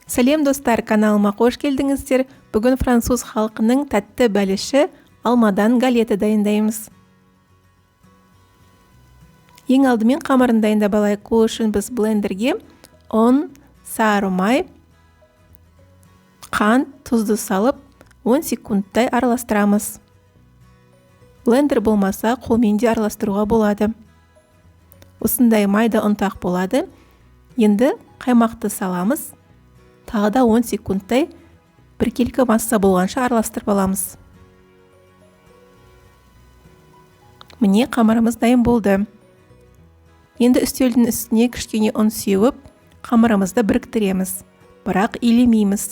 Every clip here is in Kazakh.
Сәлем достар, каналыма қош келдіңіздер. Бүгін француз халқының тәтті бәліші алмадан галеты дайындаймыз. Ең алдымен қамырын дайындап алайық. Ол үшін біз блендерге ұн, сары май, қант, тұзды салып 10 секундтай араластырамыз. Блендер болмаса, қолмен де араластыруға болады. Осындай майда ұнтақ болады. Енді қаймақты саламыз. Тағы да 10 секундтай біркелкі масса болғанша араластырып аламыз. Міне қамырымыз дайын болды. Енді үстелдің үстіне кішкене ұн сеуіп, қамырымызды біріктіреміз, бірақ илемейміз.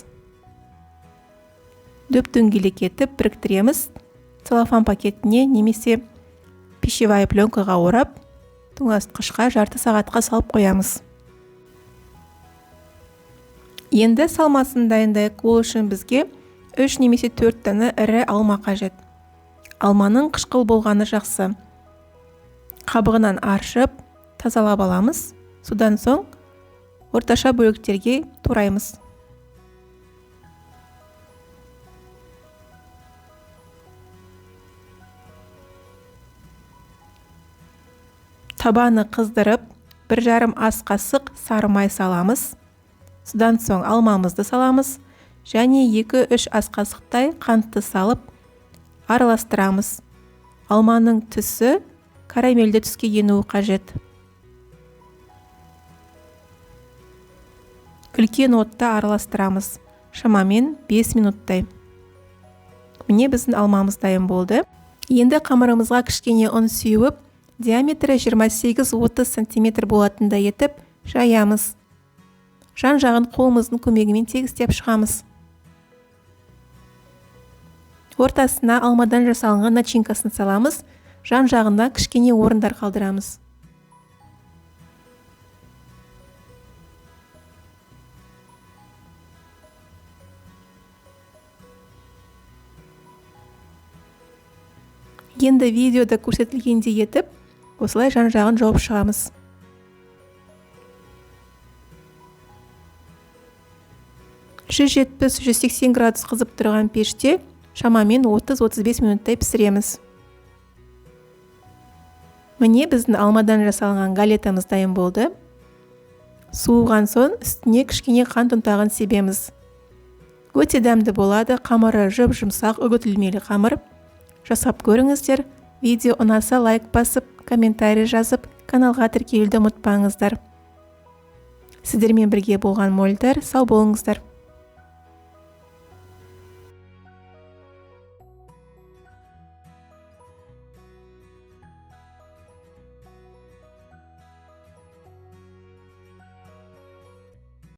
Дөп дөңгелек етіп біріктіреміз. Целлофан пакетіне немесе пищевая пленкаға орап, тоңазытқышқа жарты сағатқа салып қоямыз. Енді салмасын дайындайық. Ол үшін бізге 3 немесе 4 дана ірі алма қажет. Алманың қышқыл болғаны жақсы. Қабығынан аршып, тазалап аламыз. Содан соң орташа бөліктерге тураймыз. Табаны қыздырып, 1,5 ас қасық сары май саламыз. Содан соң алмамызды саламыз және 2-3 ас қасықтай қантты салып араластырамыз. Алманың түсі карамельді түске енуі қажет. Үлкен отта араластырамыз. Шамамен 5 минуттай. Міне біздің алмамыз дайын болды. Енді қамырымызға кішкене ұн сеуіп, диаметрі 28-30 см болатындай етіп жаямыз. Жан-жағын қолымыздың көмегімен тегістеп шығамыз. Ортасына алмадан жасалынған начинкасын саламыз. Жан-жағында кішкене орындар қалдырамыз. Енді видеода көрсетілгендей етіп, осылай жан-жағын жауып шығамыз. Жүз 70-180 градус қызып тұрған пеште шамамен 30-35 минуттай пісіреміз. Міне біздің алмадан жасалған галетамыз дайын болды. Суыған соң үстіне кішкене қант ұнтағын себеміз. Өте дәмді болады, қамыры жұп-жұмсақ, үгітілмелі қамыр. Жасап көріңіздер. Видео ұнаса лайк басып, комментарий жазып, каналға тіркелуді ұмытпаңыздар. Сіздермен бірге болған Мөлдір, сау болыңыздар.